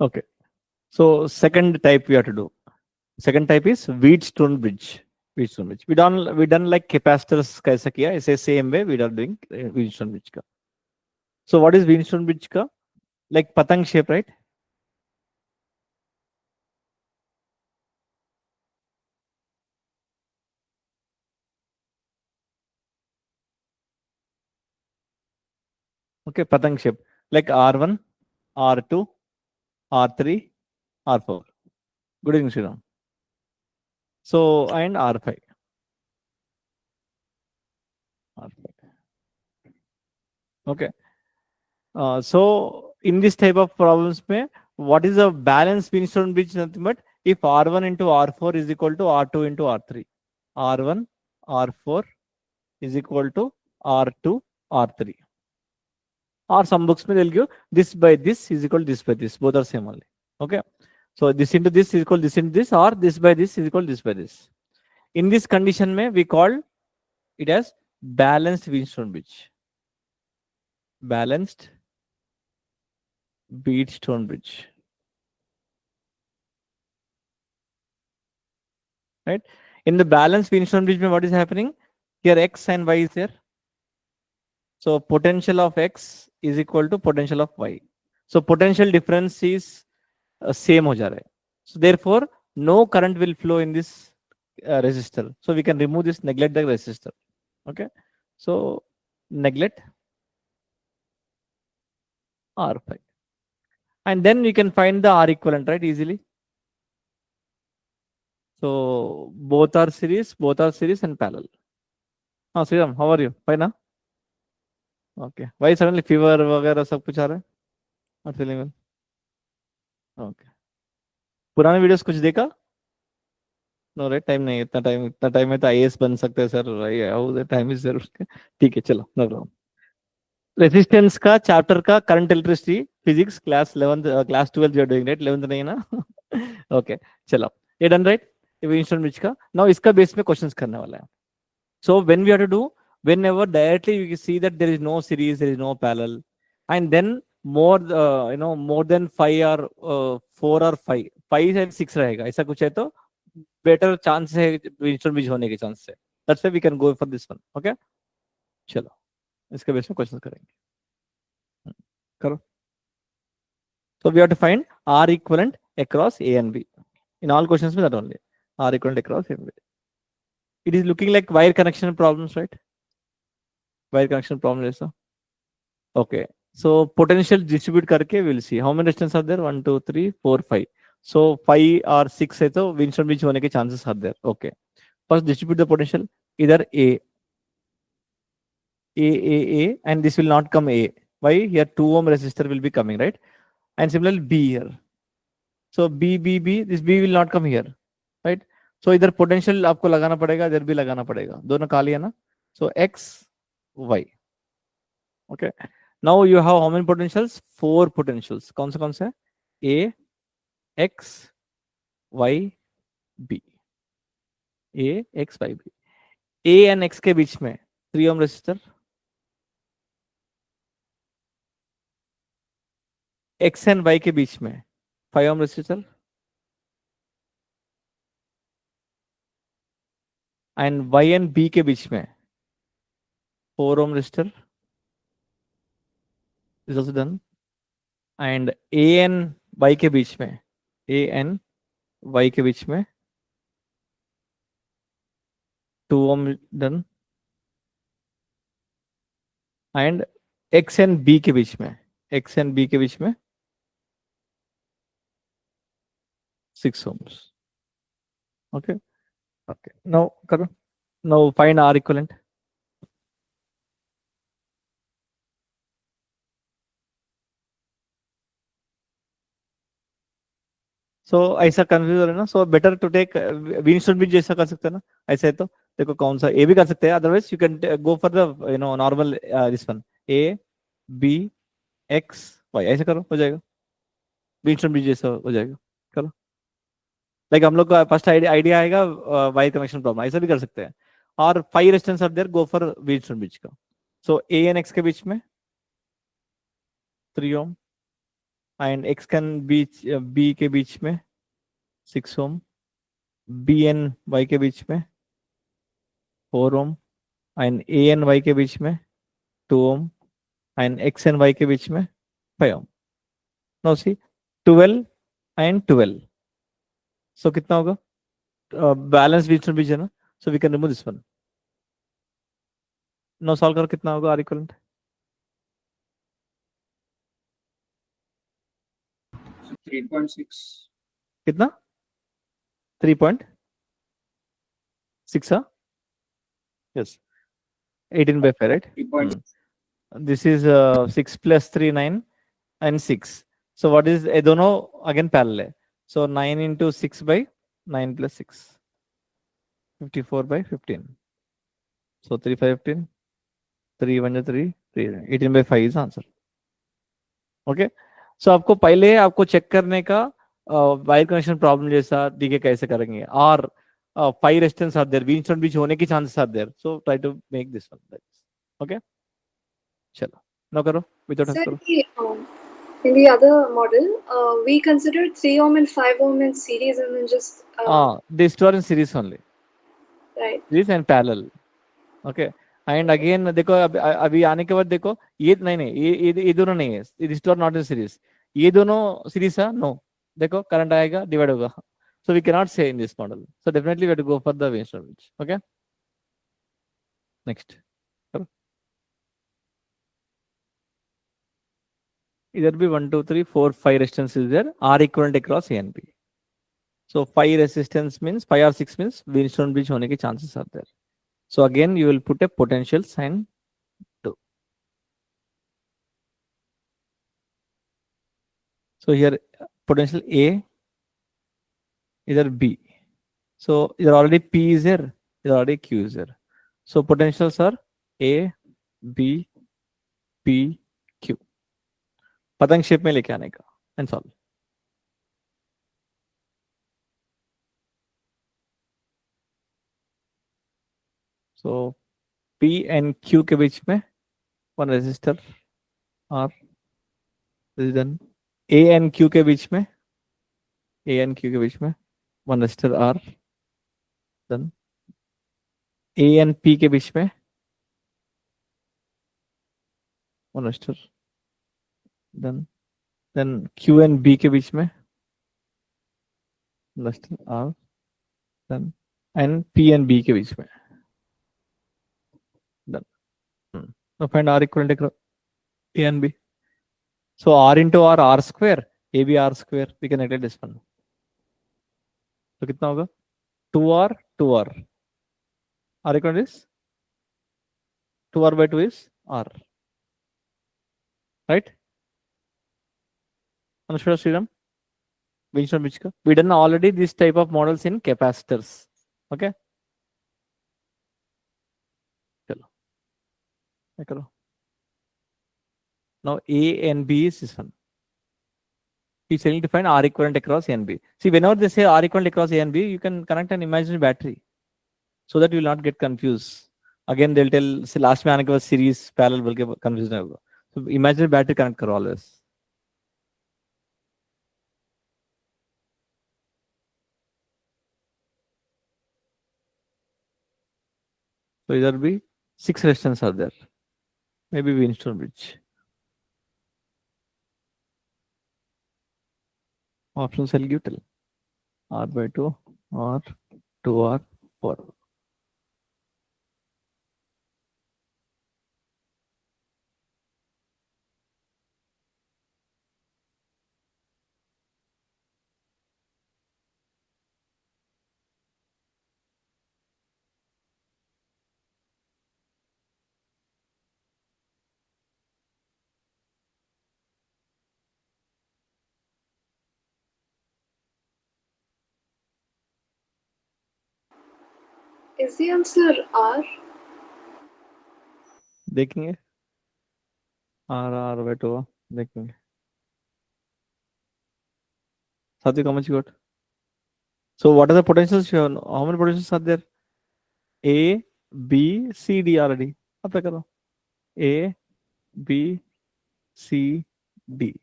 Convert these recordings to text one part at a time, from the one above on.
Okay. So second type we have to do. Second type is Wheatstone Bridge. Wheatstone Bridge. We done like capacitors kaisa kiya. It's same way we are doing Wheatstone Bridge ka. So what is Wheatstone Bridge ka? Like patang shape, right? Okay, patang shape. Like R1, R2, R3, R4. Good evening, Sriram. So and R5. R5. Okay. So in this type of problems, mein, what is the balance Wheatstone Bridge? Nothing but if R1 into R4 is equal to R2 into R3. R1, R4 is equal to R2, R3. Or some books may they'll give this by this is equal to this by this. Both are same only. Okay. So this into this is equal to this into this, or this by this is equal to this by this. In this condition, may we call it as balanced Wheatstone Bridge. Balanced Wheatstone Bridge. Right? In the balanced Wheatstone Bridge, what is happening? Here X and Y is there. So potential of X is equal to potential of Y. So potential difference is same ho ja raha hai. So therefore, no current will flow in this resistor. So we can remove this, neglect the resistor. Okay. So neglect R5. And then we can find the R equivalent, right? Easily. So both are series and parallel. हाँ Sriram, how are you? Fine ना? Okay. Why suddenly fever वगैरह सब कुछ आ रहा है? Not feeling well. Okay. पुराने videos कुछ देखा? नो राइट, टाइम नहीं, इतना टाइम में तो आईएएस बन सकते हैं सर। हाउ टाइम इज जरूर। ठीक है, चलो नो प्रॉब्लम। रेजिस्टेंस का चैप्टर का current electricity physics class 11 class 12 जो डूइंग राइट, 11 नहीं है ना? ओके चलो, ये डन राइट। विंस्टन ब्रिज का नाउ इसका बेस में क्वेश्चंस करने वाला है। So when we have to do, whenever directly you see that there is no series, there is no parallel, and then more more than 5 or 4 or 5 and 6 रहेगा, ऐसा कुछ है तो बेटर चांस है विंस्टन ब्रिज होने के chance है। That's why we can go for this one. Okay चलो इसके बेस में क्वेश्चन करेंगे। करो। So we have to find R equivalent across A and B. In all questions में that only R equivalent across A and B. It is looking like wire connection problems, right? Wire connection problem is so. Okay. So potential distribute करके we'll see how many resistance are there. 1, 2, 3, 4, 5. So 5 or 6 है तो Winston bridge होने के chances are there. Okay. First distribute the potential either A, and this will not come A. Why? Here 2 ohm resistor will be coming, right? And similarly B here. So B, this B will not come here, right? So इधर potential आपको लगाना पड़ेगा, इधर भी लगाना पड़ेगा, दोनों खाली है ना? So X, Y. Okay. Now you have how many potentials? 4 potentials. कौन से? A, X, Y, B. A, X, Y, B. A and X के बीच में 3 ohm resistor. X and Y के बीच में 5 ohm resistor. And Y and B के बीच में 4 ohm resistor. Is also done. And A and Y के बीच में, A and Y के बीच में 2 ohm done. And X and B के बीच में, X and B के बीच में 6 ohms. Okay. Okay. Now करो. Now find R equivalent. So ऐसा कंफ्यूज हो रहा है ना, so better to take Wheatstone bridge जैसा कर सकते हैं ना, ऐसा है तो देखो कौन सा ए भी कर सकते हैं, otherwise you can go for the normal this one A B X Y, ऐसे करो हो जाएगा, विंस्टन ब्रिज जैसा हो जाएगा। करो लाइक हम लोग का फर्स्ट आइडिया आएगा वाई कनेक्शन प्रॉब्लम, ऐसा भी कर सकते हैं। और 5 resistance are there, go for Wheatstone bridge का। सो ए एंड एक्स के बीच में 3 ओम एंड x कैन बीच b के बीच में 6 ओम, b एन y के बीच में 4 ओम, एंड a एन y के बीच में 2 ohm, and x N y के बीच में 5 ओम. Now see 12 and 12. सो कितना होगा? बैलेंस व्हीटस्टोन ब्रिज है ना, so we can remove this one. No solve करो, कितना होगा आर इक्वलेंट? 3.6. कितना? 3.6. Yes, 18 by 5, right? 3.6. This is 6 plus 3, 9, and 6. So what is ये दोनों again parallel है. So 9 into 6 by 9 plus 6, 54 by 15. So 3 5 15, 3 1 3, 3 18 by 5 is answer. Okay. So आपको पहले आपको चेक करने का वायर कनेक्शन प्रॉब्लम जैसा दी के कैसे करेंगे, और 5 resistance are there, Wheatstone bridge होने की chances are there, so try to make this one. Okay, चलो ना करो विदाउट Sir, करो. in the other model, we considered 3 ohm and 5 ohm in series and then just These two are in series only, right. series and parallel. Okay. And again देखो अभी आने के बाद देखो ये नहीं नहीं ये दोनों नहीं है, this two are not in series. ये दोनों सीरीज है, नो. देखो करंट आएगा डिवाइड होगा, सो we can not say in this model, so definitely we have to go for the Wheatstone bridge. Okay, next. इधर भी 1 2 3 4 5 resistance is there, are equivalent across A and B. So 5 resistance means 5 और 6 means Wheatstone bridge होने के chances are there. So again you will put a potential sign 2. So here potential A, either B. So either already P is there, either already Q is there. So potentials are A, B, P, Q. पतंग shape में लेके आने का and solve. So P and Q के बीच में one resistor R, then A and Q के बीच में, A and Q के बीच में one resistor R, then A and P के बीच में one resistor, then Q and B के बीच में resistor R, then and P and B के बीच में done. Now find R equivalent across A and B. So R into R, R square, AB R square, we can neglect this one. तो कितना होगा? 2R 2R. R equivalent is 2R by 2 is R, right? Anushka Sriram, Wheatstone Bridge का. We done already this type of models in capacitors. Okay. चलो क्या करो. Now A and B is this one. He's telling to find R equivalent across A and B. See, whenever they say R equivalent across A and B, you can connect an imaginary battery so that you will not get confused. Again, they'll tell, say, last में आने के बाद series parallel बोल के confuse नहीं होगा. So imaginary battery connect करो always. So either be 6 resistance are there. Maybe Wheatstone Bridge. Options I'll give till R by 2 or 2R 4. Is the answer R? देखेंगे R by 2 देखेंगे. Sathik, how much you got? So what are the potentials? How many potentials are there? A, B, C, D already. Apply करो. A, B, C, D.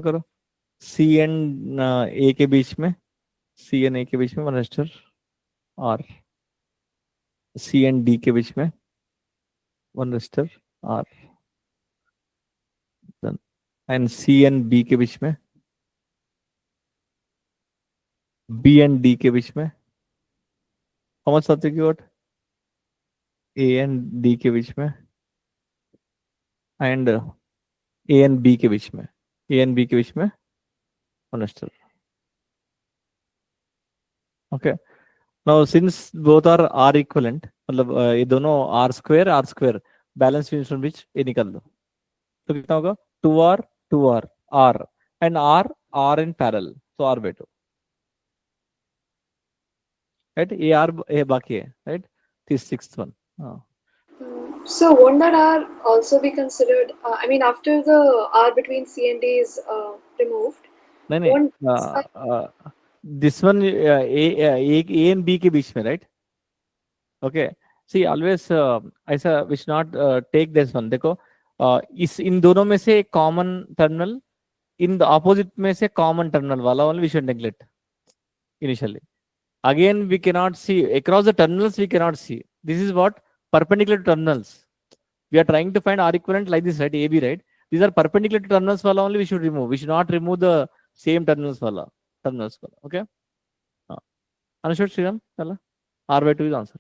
करो सी and ए के बीच में, सी and ए के बीच में 1 resistor, R C and D के बीच में 1 resistor, R and C and B के बीच में, बी एंड डी के बीच में, how much circuit, A and D के बीच में, एंड ए एंड बी के बीच में, ए एंड बी के बीच में 1 resistor. Okay, now since both are equivalent, मतलब ये दोनों are square balance from which ये निकाल दो, तो कितना होगा 2r 2r r and r in parallel, तो r by 2, राइट. ये r ये बाकी है, राइट. This 6th one. हाँ, So won't that R also be considered? I mean, after the R between C and D is removed, नहीं won't this one A and B के बीच में, right. Okay, see always ऐसा which not take this one. देखो इस इन दोनों में से एक common terminal, in the opposite में से कॉमन टर्मिनल वाला only we should neglect initially. Again, we cannot see across the terminals, we cannot see. This is what perpendicular to terminals. We are trying to find R equivalent like this, right? AB, right? These are perpendicular to terminals wala only we should remove. We should not remove the same terminals wala. Okay? Understood, Sriram? R by 2 is answer.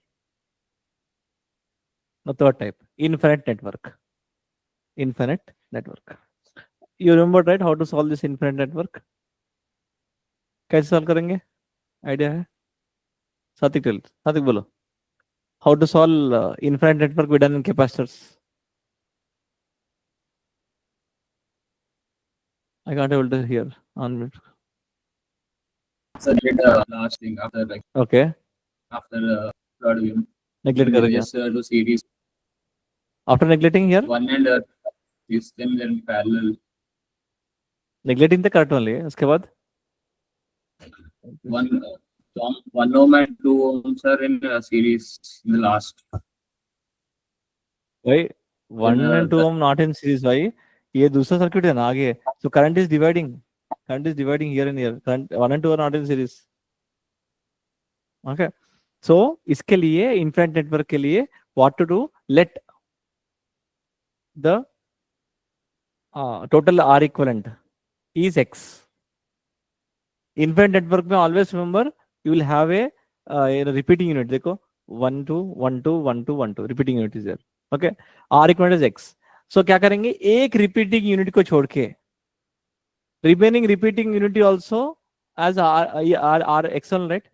The third type, infinite network. Infinite network. You remember, right, how to solve this infinite network? कैसे solve करेंगे, idea है? सातिक बोलो, how to solve infinite network we done in capacitors. I can't able to hear on mute. So neglect the last thing after like Okay, after third wheel. neglect करेंगे. Just do series After neglecting here, 1 and this then parallel. neglecting the correct only. उसके बाद 1 ohm and 2 ohms are in series in the last. भाई 1 Then, and 2 ohm not in series भाई, ये दूसरा circuit है ना आगे. So current is dividing here and here. Current 1 and 2 are not in series. Okay, so इसके लिए infinite network के लिए what to do, let the total R equivalent is X. Infinite network में always remember you will have a repeating unit. देखो 1 2 1 2 1 2 1 2 repeating unit is there. Okay, R equivalent is X. So क्या करेंगे, एक repeating unit को छोड़ के remaining repeating unit also as R external, right?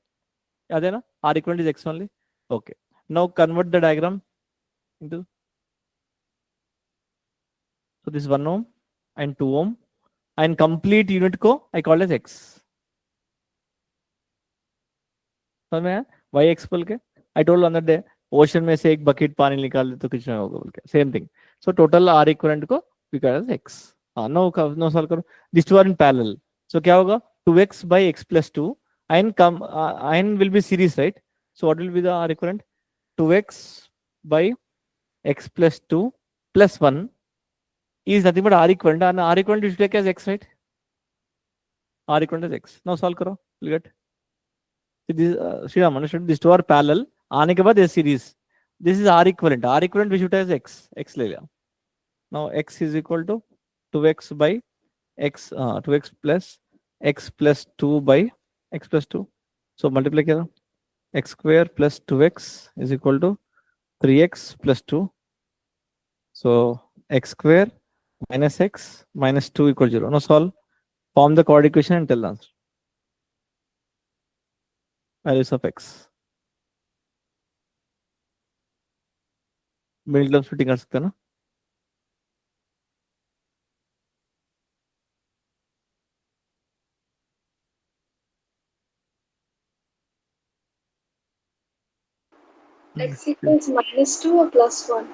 याद है ना, R equivalent is X only. Okay, now convert the diagram into, so this 1 ohm and 2 ohm and complete unit को I call as X. समझ में आया? Why X बोल के? I told on that day, ocean में से एक bucket पानी निकाल दे तो कुछ नहीं होगा बोल के, same thing. So total R equivalent को we call as X. No solve करो. This two are in parallel, so क्या होगा 2x by x plus 2 and will be series, right? So what will be the R equivalent? 2x by x plus 2 plus 1 is nothing but R equivalent, and R equivalent you should take as X, right? R equivalent is X. Now solve करो, will get. This Sriram understood, these two are parallel, आने के बाद ये series. This is R equivalent. R equivalent we should take as X. X ले लिया. Now X is equal to 2x by x, 2x plus 2 by x plus 2. So multiply किया, x square plus 2x is equal to 3x plus 2. So x square minus x minus 2 equal 0. Now solve, form the chord equation and tell the answer. Values of x. Middle term splitting कर सकते हैं ना. X equals -2 or +1?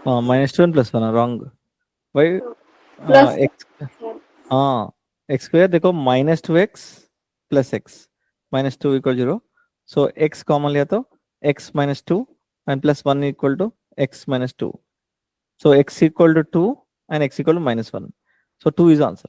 -2 and +1 wrong. Why? Plus x x square देखो -2x plus x -2 equal 0. So x common लिया तो x -2 and +1 equal to x -2. So x equal to 2 and x equal to -1. So 2 is answer.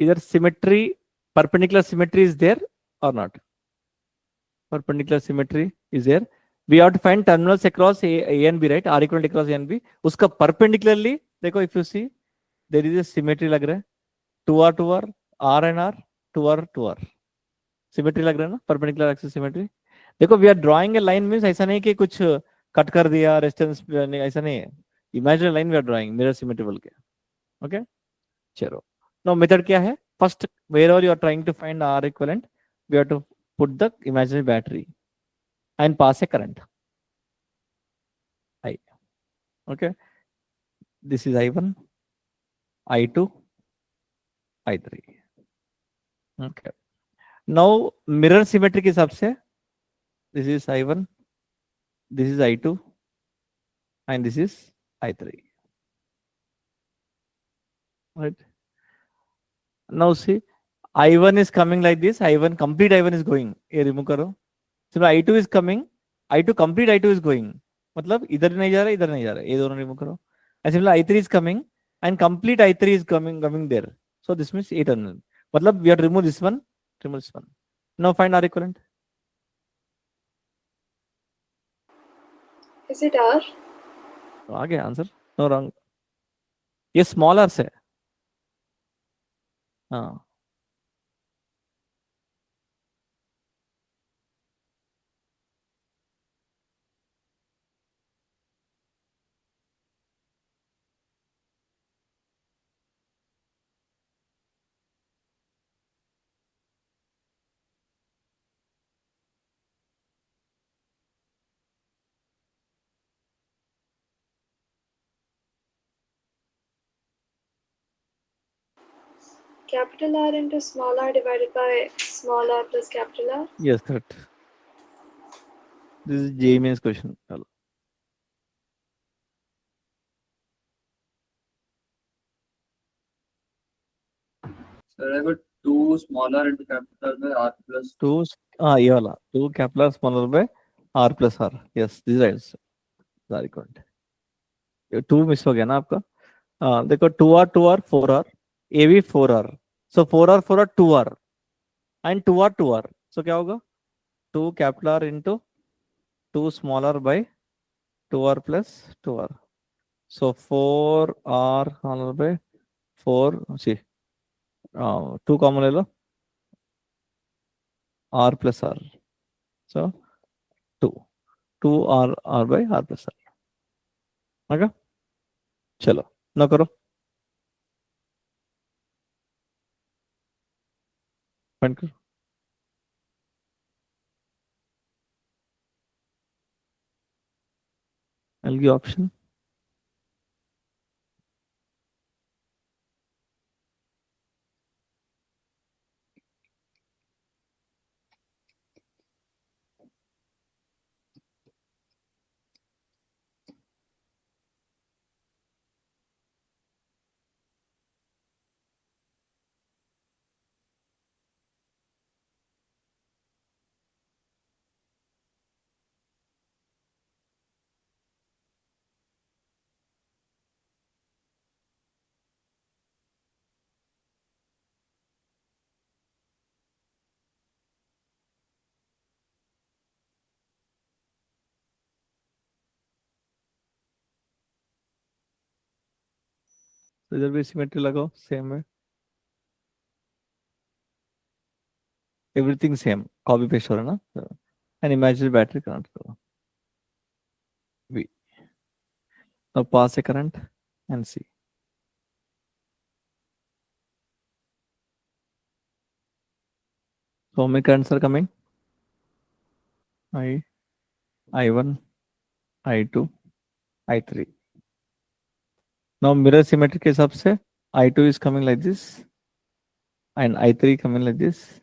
इधर symmetry, perpendicular symmetry is there or not? Perpendicular symmetry is there. We have to find terminals across A and B, right? R equivalent across A and B. उसका perpendicularly देखो, if you see there is a symmetry लग रहा है, 2R 2R, R and R, 2R 2R, symmetry लग रहा है ना, perpendicular axis symmetry. देखो, we are drawing a line means ऐसा नहीं कि कुछ कट कर दिया रेजिस्टेंस, ऐसा नहीं है. Imaginary line we are drawing mirror symmetry बोल के. ओके, चलो. नाउ मेथड क्या है? First, wherever you are trying to find R equivalent, we have to put the imaginary battery and pass a current I. Okay, this is I1, I2, I3. Okay, now mirror symmetry के हिसाब से this is I1, this is I2 and this is I3, right? Now see, I1 is coming like this, I1 complete I1 is going, ये remove करो. So I2 is coming, I2 complete I2 is going, मतलब इधर नहीं जा रहा, इधर नहीं जा रहा, ये दोनों रिमूव करो. And similarly I3 is coming and complete I3 is coming there. So this means 8 terminal. मतलब we have to remove this one, remove this one. Now find R equivalent. Is it R? तो आ गया answer. No wrong. ये small R से. हाँ, Capital R into small r divided by small r plus capital R? yes, correct. This is JEE mains question. चलो. Sir, I got 2 smaller into capital by R plus 2, हाँ ये वाला 2 capital smaller by R plus R. Yes, this right. R equivalent. 2 miss हो गया ना आपका. देखो 2R 2R 4R, AB 4R, so 4R 4R 2R and 2R 2R, so क्या होगा? 2 capital R into 2 small r by 2R plus 2R, so 4R smaller by 4, see 2 common ले लो, R plus R, so 2 R by R plus R. okay, चलो ना करो. Find करो. I'll give option. तो इधर भी सिमेट्री लगाओ, सेम है, एवरीथिंग सेम, कॉपी पेस्ट हो रहा है ना. एंड इमेजिनरी बैटरी कनेक्ट करो. V. Now pass a current and see. So how many currents are coming? I1, I2, I3. Now mirror symmetry के हिसाब से I2 is coming like this and I3 coming like this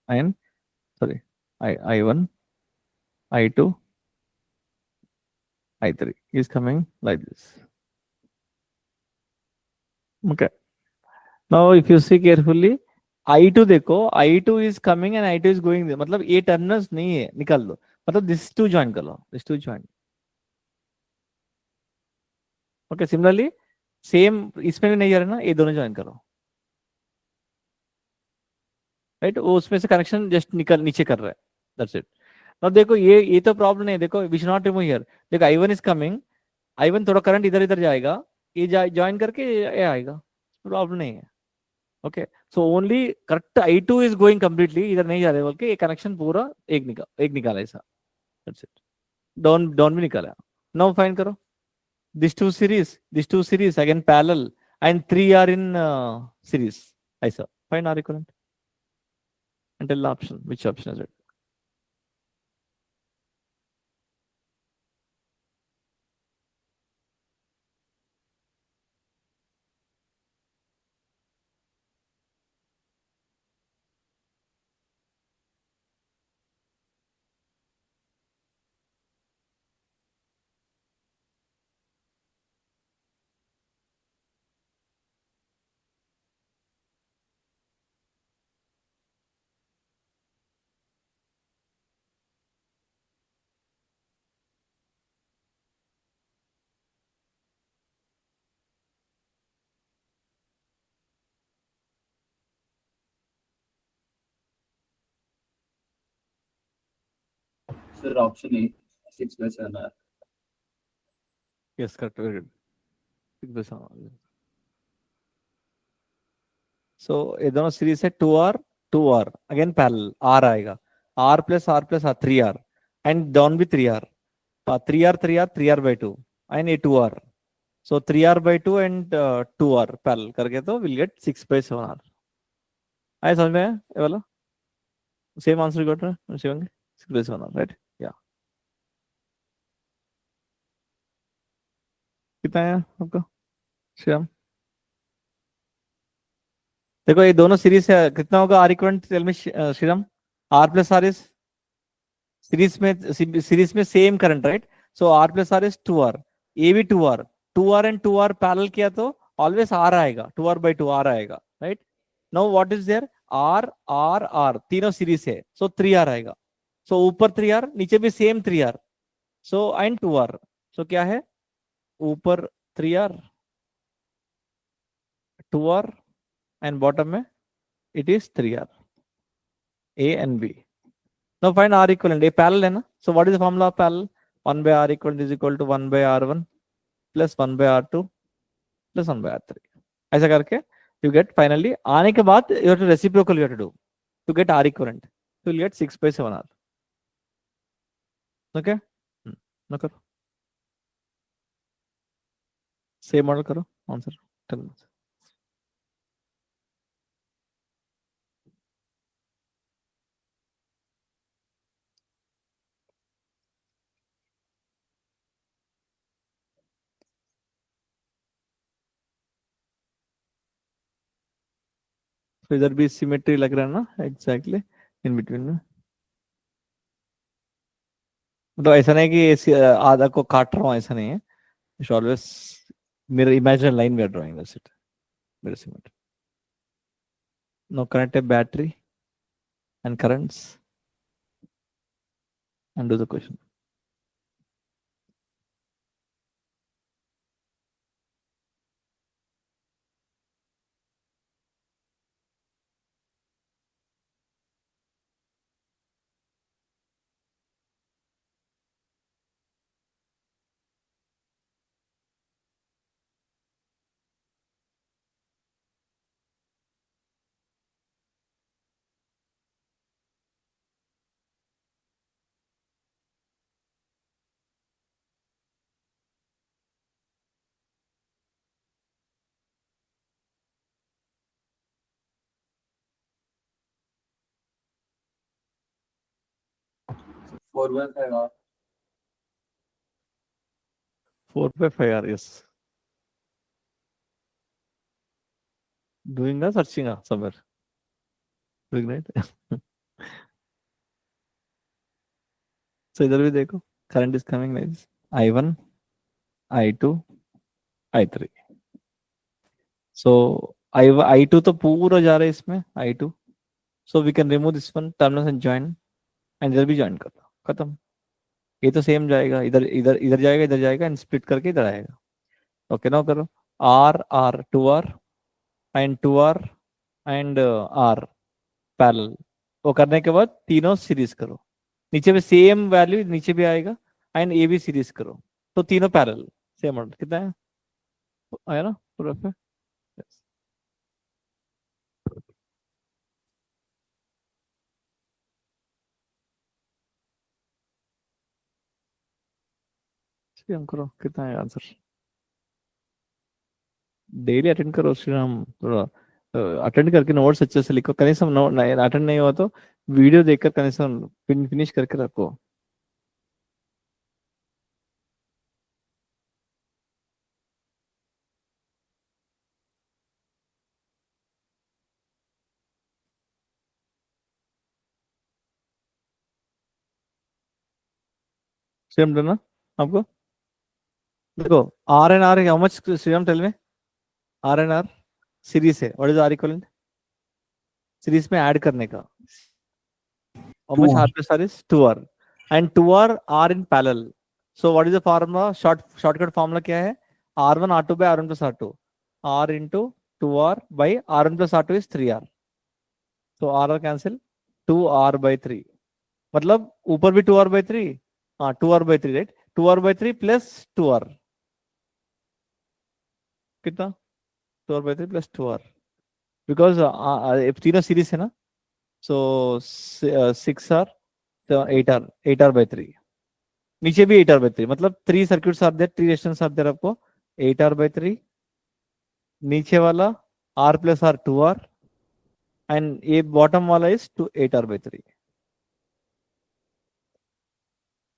and sorry I1, I2, I3 is coming like this. Okay. Now if you see carefully, I2 देखो, I2 is coming and I2 is going there. मतलब ये terminals नहीं है, निकाल दो. मतलब this two join कर लो, this two join. Okay, similarly same इसमें भी नहीं जा रहा ना, ये दोनों ज्वाइन करो. राइट, वो उसमें से कनेक्शन जस्ट निकल नीचे कर रहा है, दैट्स इट। अब देखो ये तो प्रॉब्लम नहीं है, देखो we should not remove here. देखो I1 इज कमिंग, I1 थोड़ा करंट इधर इधर जाएगा, ये ज्वाइन करके ये आएगा, प्रॉब्लम नहीं है। Okay, so only correct I2 is going completely, इधर नहीं जा रहे बोल के ये कनेक्शन पूरा एक निकाला ऐसा, दैट्स इट। डाउन डाउन भी निकाला। नाउ फाइंड करो these two series again parallel and three are in series, ऐसा find R equivalent and tell the option, which option is it? Sir, option A, 6/7R. Yes, correct, very good. So ये दोनों series है 2R again parallel, R आएगा, R+R+R 3R and down भी 3R, 3R and ये 2R, so 3R/2 and 2R parallel करके तो will get 6/7R। आया समझ में आया ये वाला? सेम आंसर गॉट है शिवंगी, 6/7R, राइट? या कितना आया आपका श्याम? देखो ये दोनों सीरीज है, कितना होगा R equivalent? Tell me Shriram. R+R is series में same current, right? So R+R is 2R, ये भी 2R, 2R and 2R parallel किया तो ऑलवेज R आएगा, 2R/2 R आएगा, right? Now what is there? R तीनों सीरीज है, सो 3R आएगा। सो ऊपर 3R, नीचे भी same 3R, so and 2R, सो क्या है? ऊपर 3R 2R and bottom में it is 3R, A and B. Now find R equivalent, A parallel है ना, so what is the formula of parallel? 1/R equivalent is equal to 1/R1 plus 1/R2 plus 1/R3, ऐसा करके you get finally, आने के बाद you have to reciprocal you have to do to get R equivalent, so you'll get 6/7R. Okay, ना करो, same model करो, answer tell me. तो इधर भी सिमेट्री लग रहा है ना, एग्जैक्टली इन बिटवीन में। तो ऐसा नहीं कि आधा को काट रहा हूँ, ऐसा नहीं है, इट्स ऑलवेज मेरा imaginary line we are drawing, that's it, मेरा symmetry. No connect a battery and currents and do the question. So 4/5R. 4/5R, yes. Doing the searching somewhere. Doing right. So इधर भी देखो, current is coming like this, I1, I2, I3. So I2 तो पूरा जा रहा है इसमें, I2. So we can remove this one, terminals and join, and इधर भी join कर दो, खत्म। ये तो सेम जाएगा, इधर इधर इधर जाएगा, इधर जाएगा एंड स्प्लिट करके इधर आएगा। ओके, नाउ करो R 2R and 2R and R, parallel. वो करने के बाद तीनों सीरीज करो, नीचे में सेम वैल्यू नीचे भी आएगा, एंड ए भी सीरीज करो, तो तीनों पैरेलल सेम ऑर्डर। कितना है आया ना पूरा पे? Yes. हम करो, कितना है आंसर? डेली अटेंड करो श्रीराम, थोड़ा अटेंड करके नोट्स अच्छे से लिखो, कहीं सब अटेंड नहीं हुआ तो वीडियो देखकर कहीं सब फिनिश करके रखो। श्रीराम देना आपको, देखो R N R how much श्रीराम टेल में? आर एन आर सीरीज है, what is R equivalent? Series में ऐड करने का, how much 2R. r plus r is 2r, and 2r are in parallel, so what is the formula? Shortcut formula क्या है? r1 r2 by r1 plus r2, r into 2r by r1 plus r2 is 3r, so r cancel, 2r by 3, मतलब ऊपर भी 2r by 3, हाँ 2r by 3 right, 2r by 3 plus 2r, कितना? 2r by 3 plus 2r, because तीनों series है ना, so 6r, so 8r by 3, नीचे भी 8r by 3, मतलब 3 circuits are there, 3 resistance are there आपको, 8r by 3, नीचे वाला r plus r 2r, and ये बॉटम वाला इज 8r by 3,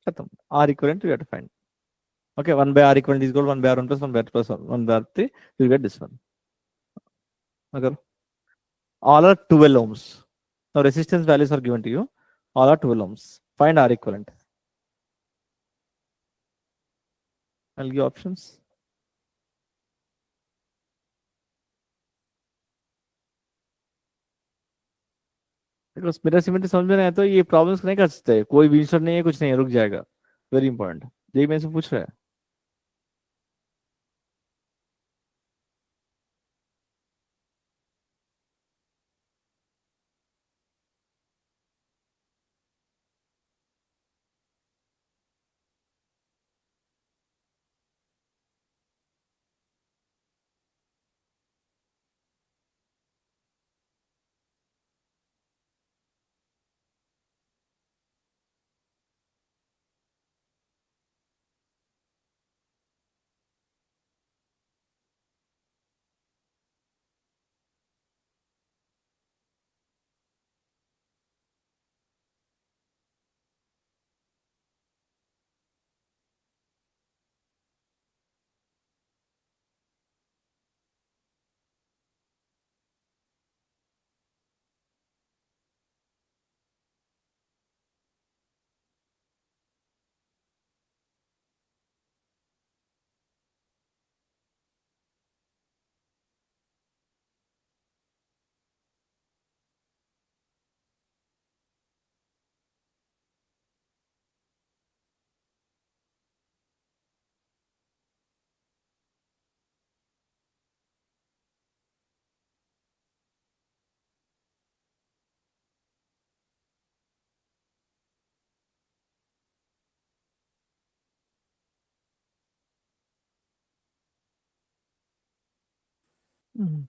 खत्म। r equivalent you have to find, okay, 1 by r equivalent is equal 1 by r1 plus 1 by r plus 1 by r3, you get this one, अगर all are 12 ohms, now resistance values are given to you, all are 12 ohms, find r equivalent, I'll give options. मेरा symmetry समझ में नहीं आया तो ये problems नहीं कर सकते, कोई भी आंसर नहीं है, कुछ नहीं है, रुक जाएगा, वेरी इंपॉर्टेंट, यही मेरे से पूछ रहा है।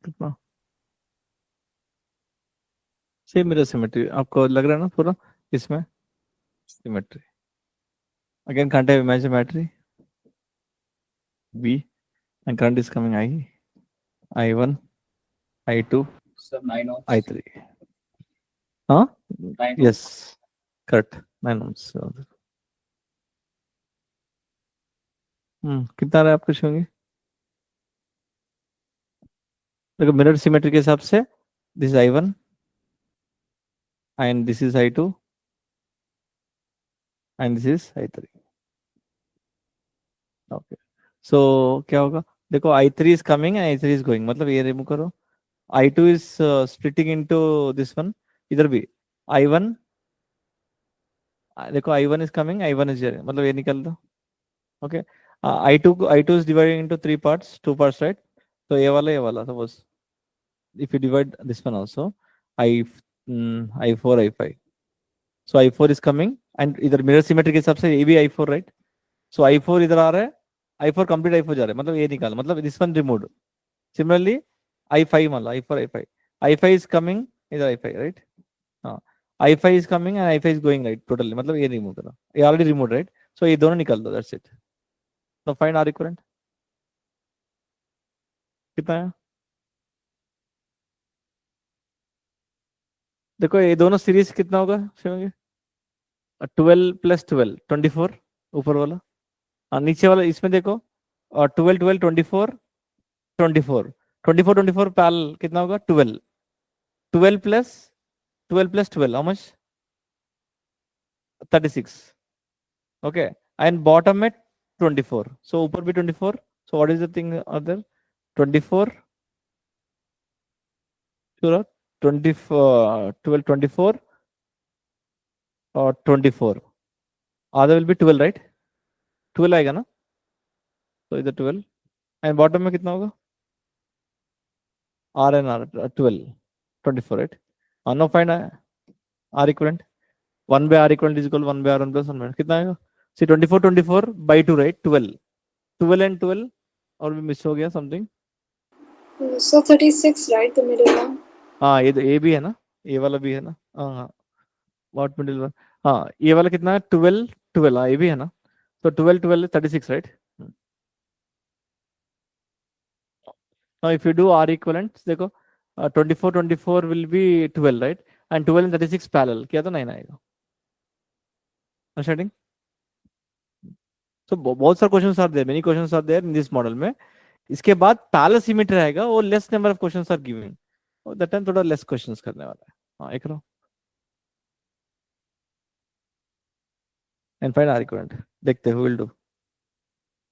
कितना सेम मेरा सिमेट्री आपको लग रहा है ना पूरा इसमें? Symmetry again can't have imagine symmetry b, and current is coming I1 I2 Sir, 9 ohms. I3, हाँ 9 ohms. yes correct 9 ohms। कितना रहा आपको होंगे? देखो मिरर सिमेट्री के हिसाब से this is I1 and this is I2 and this is I3, okay, so क्या होगा? देखो I3 is coming and I3 is going, मतलब ये रिमूव करो, I2 is splitting into this one, इधर भी I1, देखो I1 is coming, I1 is, मतलब ये निकल दो, okay, I2 is dividing into 3 parts, 2 parts right, तो ये वाला suppose if you divide this one also, I I4 I5. So I4 is coming and इधर मिरर सिमेट्री के हिसाब से ये भी I4 राइट. सो I4 इधर आ रहा है, I4 कंप्लीट I4 जा रहा है, मतलब ये निकाल, मतलब this one removed. Similarly I5 मान लो, I4 I5, I5 is coming, इधर I5 राइट. हाँ, I5 is coming and I5 is going right totally, मतलब ये रिमूव करो, ये ऑलरेडी रिमूव राइट. सो ये दोनों निकाल दो, दैट्स इट. तो फाइंड आर इक्विवेलेंट कितना है. देखो ये दोनों सीरीज कितना होगा शिवंगी. 12 + 12 24 ऊपर वाला. हाँ नीचे वाला इसमें देखो, और 12 12 24 24 पैल कितना होगा 12. 12 + 12 how much 36. Okay, and bottom में 24, सो ऊपर भी 24. So what is the thing other 24 sure 24 12 24 और 24 आधा विल बी 12 राइट. 12 आएगा ना, तो इधर 12 एंड बॉटम में कितना होगा R N R 12 24 right. No find R equivalent 1 by r equivalent is equal to 1 by r1 plus 1 by कितना आएगा. सी 24 24 by 2 राइट. 12 एंड 12 और भी मिस हो गया something. So 36, right? The middle one. हाँ ये ए भी है ना, ये वाला भी है ना. हाँ व्हाट मिडिल वन. हाँ ये वाला कितना है 12 12. हाँ ये भी है ना. तो 12 12 36 right. Now if you do R equivalent देखो 24 24 will be 12 right, and 12 and 36 parallel किया तो 9 आएगा. अंडरस्टैंडिंग. सो बहुत सारे questions are there, many questions are there in this model में. इसके बाद पैरेलल सिमेट्री रहेगा, वो less number of questions are giving, और दैट टाइम थोड़ा लेस क्वेश्चंस करने वाला है. हाँ एक row and find R equivalent. देखते हैं who will do.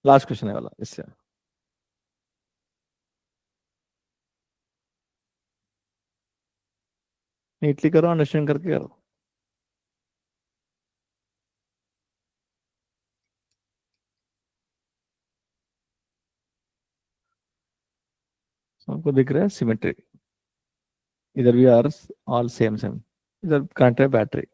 Last question है वाला इससे. नीटली करो, अंडरस्टैंड करके करो. सबको दिख रहा है सिमेट्री. इधर भी आर ऑल सेम सेम. इधर कनेक्ट है बैटरी.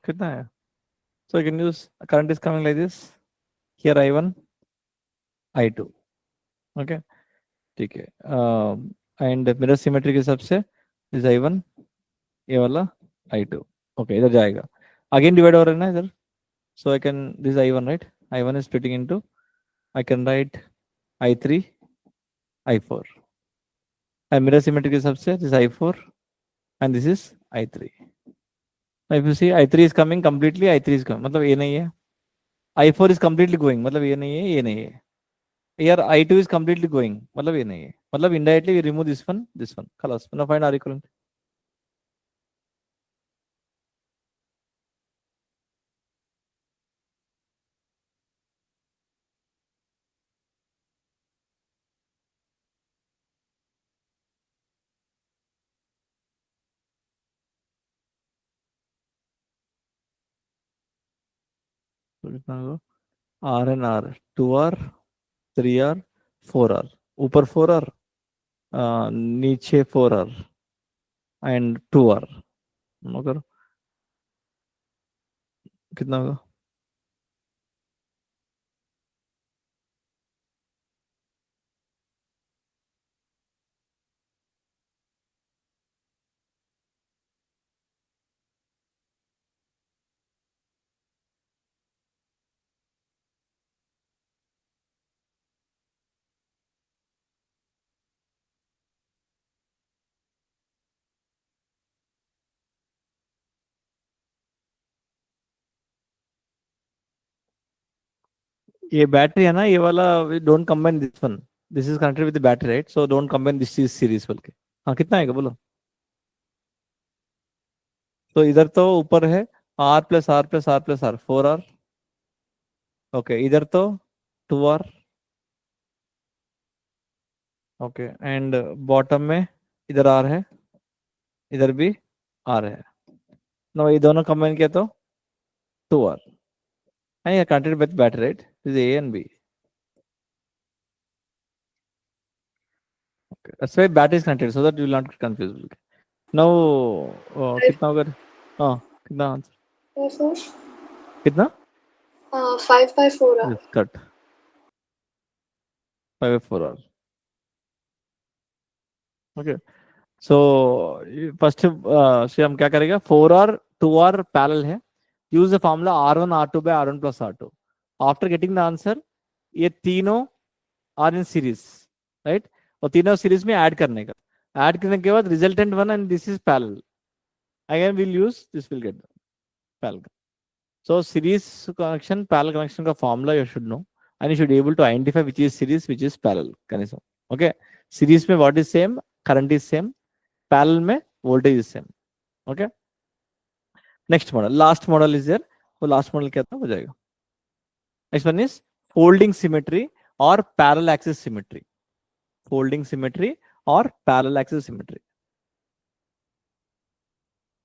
कितना है So you can use current is coming like this. Here I1, I2. Okay, ठीक है. एंड मिरर सिमेट्री के हिसाब से दिस I1, ये वाला I2. ओके, इधर जाएगा. अगेन डिवाइड हो रहा है ना इधर. So I can this I1, right. I1 is splitting into, I can write I3, I4. And mirror symmetry के हिसाब से this I4 and this is I3. Now if you see I3 is coming completely, I3 is coming, मतलब ये नहीं है. I4 is completely going, मतलब ये नहीं है, ये नहीं है. Here I2 is completely going, मतलब ये नहीं है. मतलब indirectly we remove this one, this one. खलास. Now find R equivalent. तो कितना होगा? R and R, 2R, 3R, 4R. ऊपर 4R, नीचे 4R and 2R. मगर कितना होगा? ये बैटरी है ना, ये वाला don't combine this one. This is connected with the battery, right. So don't combine this is series बोल के. हाँ, कितना आएगा बोलो. तो इधर तो ऊपर है R plus R plus R plus R, 4R. Okay, इधर तो 2R. ओके, एंड बॉटम में इधर R है, इधर भी R है. नो, ये दोनों कंबाइन किया तो 2R. and you connected with battery, right? This is A and B. Okay, that's why battery is connected, so that you will not get confused. Okay. Now, कितना होगा? हाँ, कितना आंसर? 5 कितना? 5 by 4R. Yes, cut. 5 by 4R. Okay. So first से हम क्या करेंगे? 4R 2R parallel है. Use the formula R1 R2 by R1 plus R2. After getting the answer, ये तीनों are in series, right? और तीनों सीरीज में ऐड करने का. ऐड करने के बाद resultant one and this is parallel. Again will use this, will get parallel. So series connection, parallel connection का formula you should know and you should able to identify which is series, which is parallel connection. Okay, series में what is same, current is same. Parallel में voltage is same. Okay, next model, last model is there. वो last model क्या था, हो जाएगा. Next one is folding symmetry और parallel axis symmetry. Folding symmetry और parallel axis symmetry.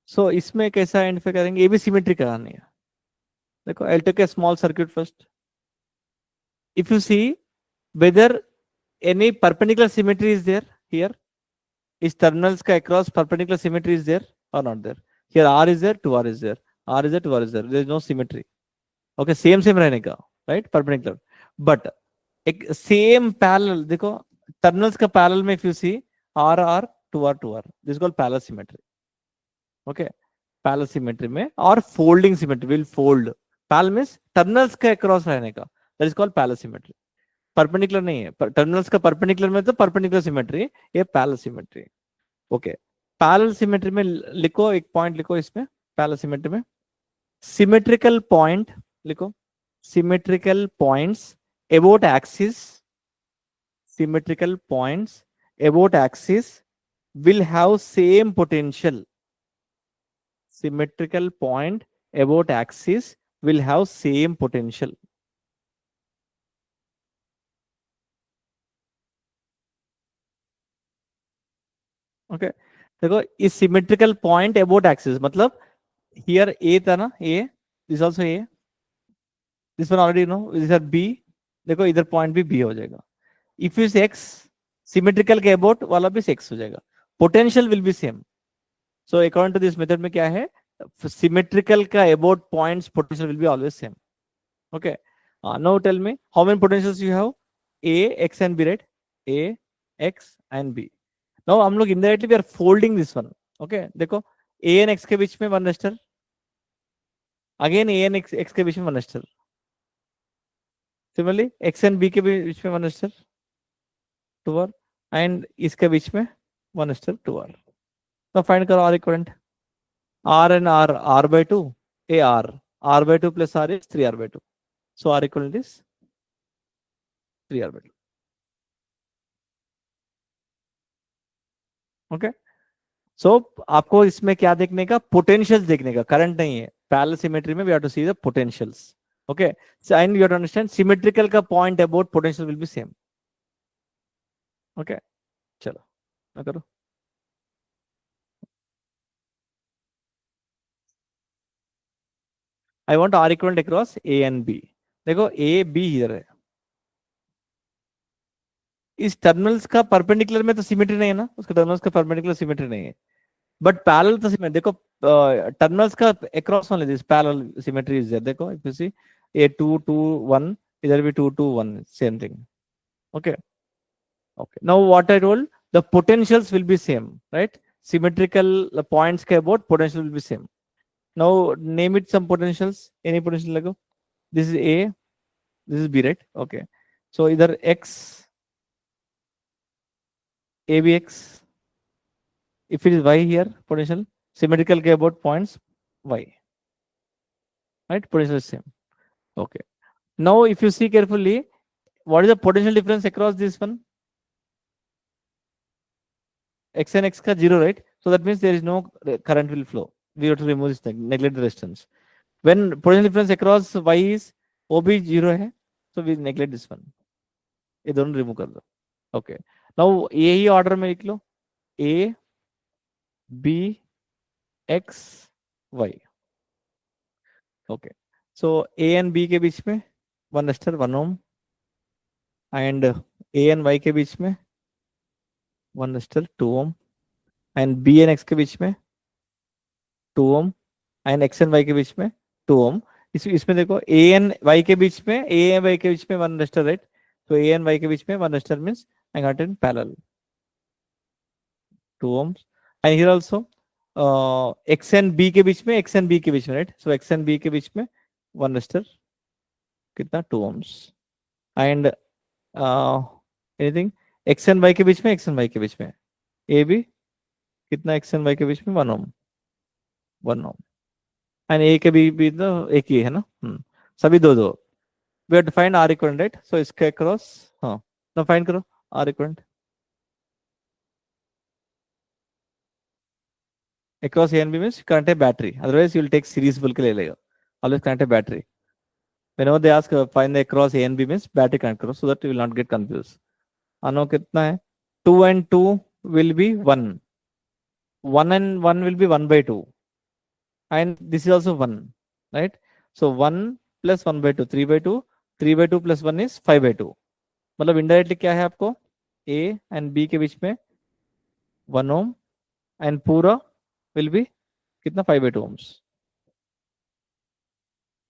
सो इसमें कैसा आइडेंटिफाई करेंगे? ये भी सिमेट्री करानी है. देखो, I take a small circuit first. If you see whether any perpendicular symmetry is there here, इस टर्मिनल्स का across perpendicular symmetry is there और not there. Here R is there, 2R is there, R is there, 2R is there. There is no symmetry. Okay, same same रहने का, right, perpendicular. But एक same parallel, देखो terminals का parallel में if you see R R 2R 2R, this called parallel symmetry. Okay, parallel symmetry में और folding symmetry will fold. Parallel means terminals के across रहने का, that is called parallel symmetry. Perpendicular नहीं है, टर्मिनल्स का परपेंडिकुलर में तो परपेंडिकुलर सिमेट्री, ये parallel symmetry. Okay, parallel symmetry में लिखो, एक पॉइंट लिखो इसमें. पैरेलल सिमेट्री में सिमेट्रिकल पॉइंट लिखो. Symmetrical points about axis, symmetrical points about axis will have same potential. Symmetrical point about axis will have same potential. Okay, देखो इस symmetrical point about axis मतलब here A था ना, A, this also A, this one already know, this is B. देखो इधर point भी B हो जाएगा. If is x, symmetrical के about वाला भी x हो जाएगा. Potential will be same. So according to this method में क्या है, symmetrical ka about points potential will be always same. Okay. Now tell me how many potentials you have? A, X and B, right? A, X and B. Now हम लोग indirectly we are folding this one. Okay. देखो A and X के बीच में one resistor. Again A and X के बीच में one resistor. Similarly X and B के बीच में one resistor. 2R. And इसके बीच में one resistor 2R. Now find करो R equivalent. R and R by 2. A R by 2 plus R is 3R by 2. So R equivalent is 3R by 2. Okay so आपको इसमें क्या देखने का? Potentials देखने का, करंट नहीं है. पैरेलल सिमेट्री में we have to see the potentials. Okay and you have to understand symmetrical का point about potential will be same. Okay चलो ना करो. I want R equivalent across A and B. देखो A B इधर है, इस terminals का perpendicular में तो सिमेट्री नहीं है ना, उसके टर्मिनल्स का परपेंडिकुलर सिमेट्री नहीं है, बट पैरेलल तो सिमेट्री. देखो टर्मिनल्स का across only this parallel symmetry is there. देखो इफ यू सी ए 2 2 1, इधर भी 2 2 1, same thing. Okay okay now what I told, the potentials will be same, right? Symmetrical points के about potential will be same. Now name it some potentials, any potential लगो. This is A, this is B, right? Okay सो इधर x ABX, if it is Y here, potential symmetrical के about points Y, right? Potential is same. Okay. Now if you see carefully, what is the potential difference across this one? X and X का 0, right? So that means there is no current will flow. We have to remove this thing, neglect the resistance. When potential difference across Y is OB 0 है, so we neglect this one. ये दोनों remove कर दो. Okay. Now A he order में लिख लो, A B X Y. Okay. So A and B के बीच में one resistor 1 ohm, and A and Y के बीच में one resistor 2 ohm, and B and X के बीच में 2 ohm, and X and Y के बीच में 2 ओम. इसमें देखो A and Y के बीच में वन रेजिस्टर, राइट? तो A and Y के बीच में one resistor means I got in parallel 2 ohms. And here also X and B के बीच में, right? So X and B के बीच में वन रेजिस्टर कितना 2 ohms. And anything X and Y के बीच में A B कितना X and Y के बीच में 1 ohm. And A के भी तो एक ही है ना, सभी दो. We have to find R equivalent, right? So इसके across now find करो R equivalent across A and B means connect a battery, otherwise you will take series बोल के ले लेगा. Always connect a battery. Whenever they ask find the across A and B means battery connect करो, so that you will not get confused. अनो कितना है? 2 and 2 will be 1. 1 and 1 will be 1 by 2. And this is also 1, right? So 1 plus 1 by 2, 3 by 2. 3 by 2 plus 1 is 5 by 2. मतलब indirectly क्या है आपको? A and B के बीच में 1 ohm and पूरा will be कितना 5 by 2 ohms.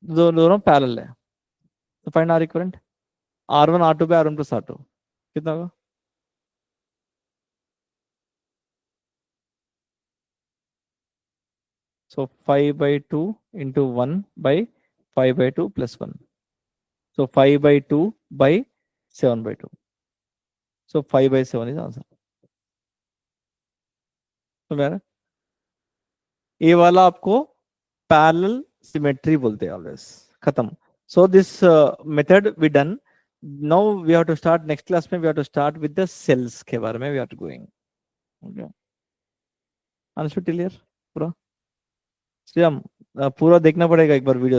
दोनों पैरेलल है. तो find R equivalent. R1 R2 by R1 plus R2 कितना होगा? So 5 by 2 into 1 by 5 by 2 plus 1. So 5 by 2 by 7 by 2. So 5 by 7 is answer. तो मेरा ये वाला आपको पैरेलल सिमेट्री बोलते हैं ऑलवेज. खत्म. So this method we done. Now we have to start next class में we have to start with the cells के बारे में we have to going. Okay. Understood clear? पूरा श्रीराम पूरा देखना पड़ेगा एक बार वीडियो.